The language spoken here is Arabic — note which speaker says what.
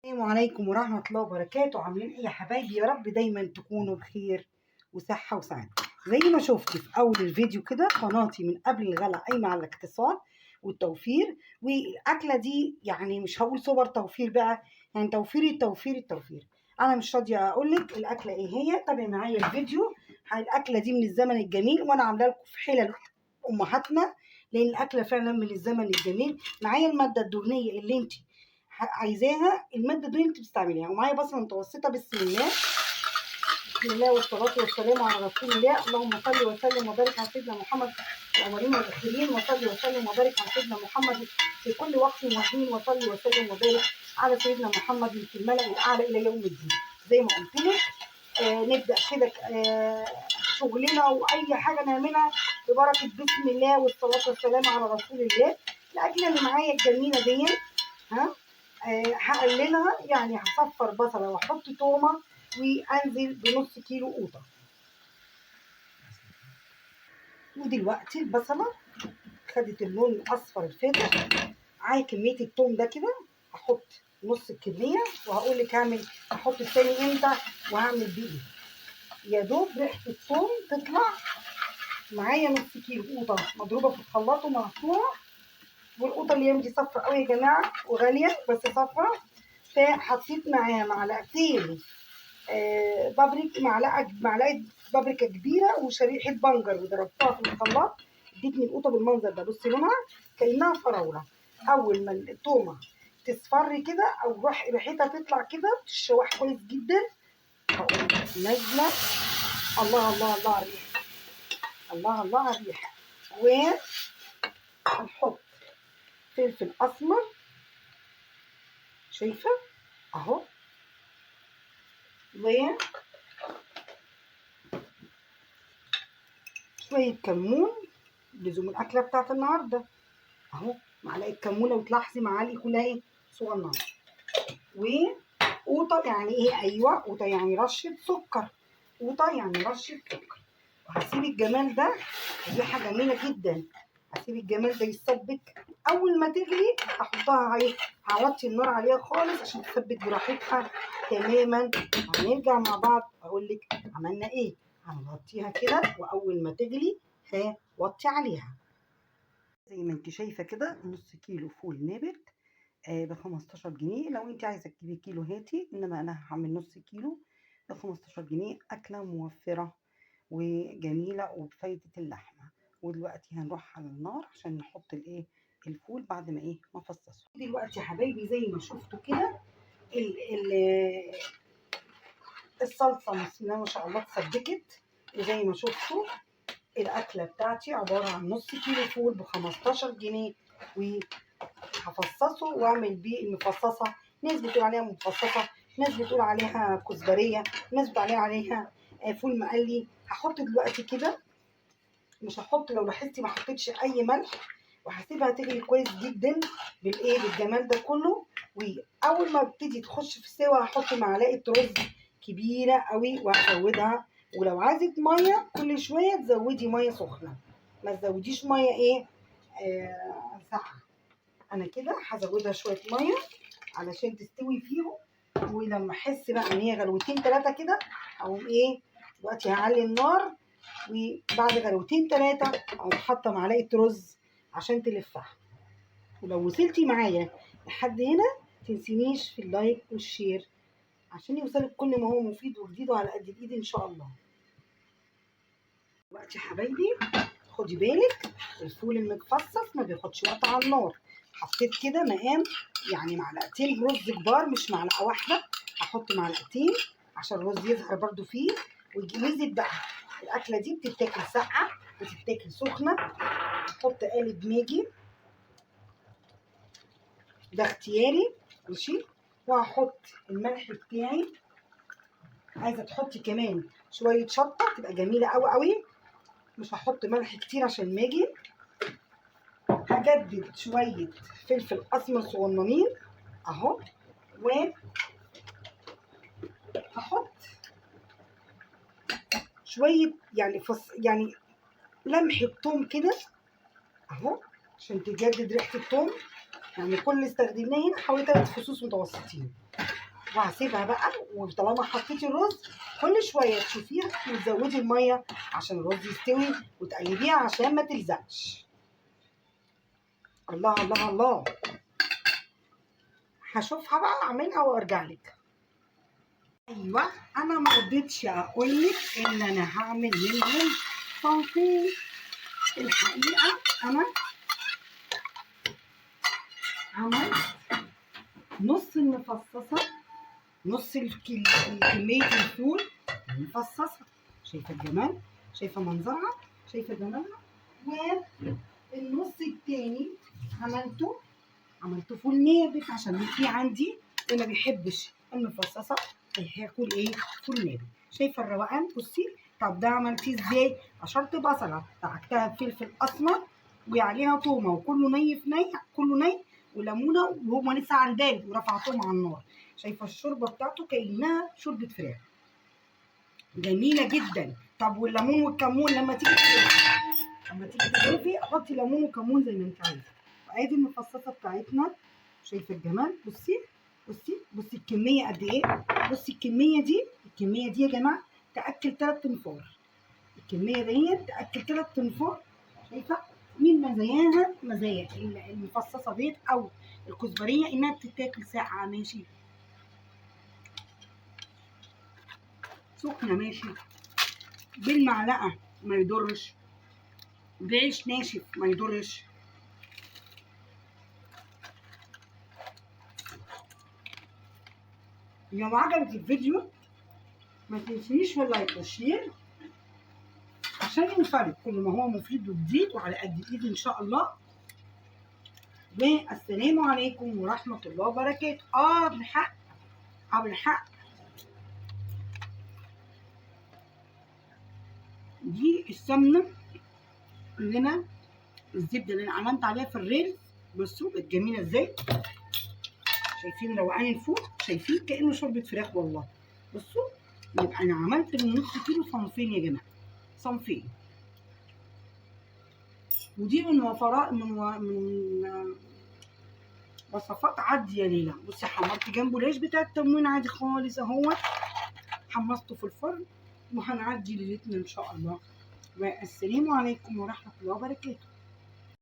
Speaker 1: السلام عليكم ورحمة الله وبركاته. عاملين ايه يا حبايبي؟ يا رب دايما تكونوا بخير وصحة وسعادة. زي ما شفت في أول الفيديو كده، قناتي من قبل الغلا قايمة على الاقتصاد والتوفير، والأكلة دي يعني مش هقول سوبر توفير بقى، يعني توفير. أنا مش راضية أقولك الأكلة ايه هي. تابعي معايا الفيديو. الأكلة دي من الزمن الجميل، وأنا عاملة لكم في حلل أمهاتنا، لأن الأكلة فعلا من الزمن الجميل. معايا المادة الدهنية اللي انت عايزاها، الماده دي انت بتستعمليها، ومعايا بصله متوسطه. بسم الله والصلاه والسلام على رسول الله. اللهم صل وسلم وبارك على سيدنا محمد في الاولين والاخرين، وصل وسلم وبارك على سيدنا محمد في كل وقت وحين، وصل وسلم وبارك على سيدنا محمد في الملأ الاعلى الى يوم الدين. زي ما قلت لك نبدا كده شغلنا واي حاجه نعملها ببركه بسم الله والصلاه والسلام على رسول الله. الاكله اللي معايا الجميله دي هقللها، يعني هصفر بصله واحط تومه وانزل بنص كيلو قوطه. ودلوقتي البصله خدت اللون الاصفر الفاتح. عايز كميه التوم ده كده هحط نص الكميه، وهقول لك هحط التاني امتى وهعمل بيه ايه. يا دوب ريحه التوم تطلع معايا نص كيلو قوطه مضروبه في الخلاط ومعصوره. والقوطه اللي هي دي صفرا قوي يا جماعه وغاليه بس صفرا. فحطيت معاها معلقتين معلقه بابريكا كبيره وشريحه بنجر، وضربتها في الخلاط. ادتني القوطه بالمنظر ده. بصي لونها كانها فراوله. اول ما التومه تصفر كده او ريحتها تطلع كده تشوح كويس جدا، هقوم نازله. الله الله الله على الريحه، الله الله على الريحه. وهنحط فلفل اسمر، شايفه اهو، شويه كمون لزوم الاكله بتاعت النهارده اهو. معلقه كمونه، وتلاحظي معالق كلها ايه صغننه. وقوطه يعني ايه؟ ايوه قوطه يعني رشه سكر، قوطه يعني رشه سكر. وهسيب الجمال ده، ريحه جميله جدا. هسيب الجمال ده يتسبك. اول ما تغلي هحطها اهي، هوطي النار عليها خالص عشان تسبك براحتها تماما. هنرجع مع بعض اقول لك عملنا ايه. هنغطيها كده، واول ما تغلي وطي عليها. زي ما انت شايفه كده نص كيلو فول نابت ب 15 جنيه. لو انت عايزه تجيبي كيلو هاتي، انما انا هعمل نص كيلو ب 15 جنيه. اكله موفره وجميله وبفايده اللحمه. ودلوقتي هنروح على النار عشان نحط الفول بعد ما ما فصصه. دلوقتي يا حبايبي زي ما شفتوا كده الصلصه بسم الله ما شاء الله اتسبكت. وزي ما شفتوا الاكله بتاعتي عباره عن نص كيلو فول ب 15 جنيه، وهفصصه واعمل بيه المفصصه. ناس بتقول عليها مفصصه، ناس بتقول عليها كزبريه، ناس بتقول عليها فول مقلي. هحط دلوقتي كده، مش هحط، لو لاحظتي ما حطيتش اي ملح، وهسيبها تغلي كويس جدا بالجمال ده كله. واول ما ابتدي تخش في السوا هحط معلقه رز كبيره قوي وهزودها. ولو عايزه ميه كل شويه تزودي ميه سخنه، ما تزوديش ميه ساقعه. انا كده هزودها شويه ميه علشان تستوي فيهم. ولما احس بقى ان هي غلوتين 3 كده اقوم دلوقتي هعلي النار. وبعد غلوتين 3 اقوم حاطه معلقه رز عشان تلفها. ولو وصلتي معايا لحد هنا تنسينيش في اللايك والشير عشان يوصلك كل ما هو مفيد وجديد وعلى قد الايد ان شاء الله. دلوقتي يا حبايبي خدي بالك، الفول المتفصص ما بياخدش وقت على النار. حطيت كده مقام، يعني معلقتين رز كبار مش معلقه واحده. هحط معلقتين عشان الرز يظهر برده فيه ويجي بقى. الاكله دي بتتاكل ساقعه وتتاكل سخنه. احط قالب ماجي ده اختياري ماشي. وهحط الملح بتاعي. عايزه تحطي كمان شويه شطه تبقى جميله قوي قوي. مش هحط ملح كتير عشان ماجي. هجدد شويه فلفل اسمر صغننين اهو. وهحط شويه يعني لمحه ثوم كده اهو عشان تجدد ريحه الثوم. يعني كل اللي استخدمناه هنا حوالي 3 فصوص متوسطين. وهسيبها بقى. وطالما حطيتي الرز كل شويه تشوفيها وتزودي الميه عشان الرز يستوي، وتقلبيها عشان ما تلزقش. الله الله الله. هشوفها بقى اعملها وارجع لك. ايوه انا ما رضيتش اقول لك ان انا هعمل منهم صنفين. الحقيقه انا عملت نص المفصصه، نص كميه الفول المفصصه. شايفه الجمال؟ شايفه منظرها؟ شايفه جمالها؟ والنص التاني عملته فول نابت عشان في عندي اللي ما بيحبش المفصصه هياكل ايه؟ فول نابت. شايفه الروقان؟ بصي. طب ده عملتيه ازاي؟ قشرت بصله، دعكتها بفلفل اسمر وعليها تومه، وكله ني في ني، كله ني، وليمونه، وهما لسه على البارد ورفعتهم على النار. شايفه الشوربه بتاعته كانها شوربه فراخ، جميله جدا. طب والليمون والكمون لما تيجي تغرفي حطي ليمون وكمون زي ما انت عايزه. وادي المفصصه بتاعتنا. شايفه الجمال؟ بصي بصي الكميه قد ايه. بصي الكميه دي يا جماعه تاكل 3 تنفار. الكميه دي تاكل 3 تنفار. شايفه؟ من مزاياها مزايا المفصصه ديت او الكزبريه انها بتتاكل ساقعه ماشي، سخنه ماشي، بالمعلقه ما يضرش، بعيش ناشف ما يضرش. لو عجبك الفيديو ما تنسينيش في اللايك والشير عشان يوصلك كل ما هو مفيد وجديد وعلى قد الايد ان شاء الله. والسلام عليكم ورحمه الله وبركاته. بالحق دي السمنه اللي انا الزبده اللي انا عملت عليها في الريلز. بصوا بقت جميله ازاي. شايفين روقان الفول؟ شايفين كانه شوربه فراخ والله. بصوا يبقى انا عملت من نص كيلو صنفين يا جماعه، صنفين. ودي من وصفات عاديه يا ليلى. بصي حمرت جنبه العيش بتاع التموين عادي خالص اهو، حمصته في الفرن وهنعدي ليلتنا ان شاء الله. والسلام عليكم ورحمه الله وبركاته.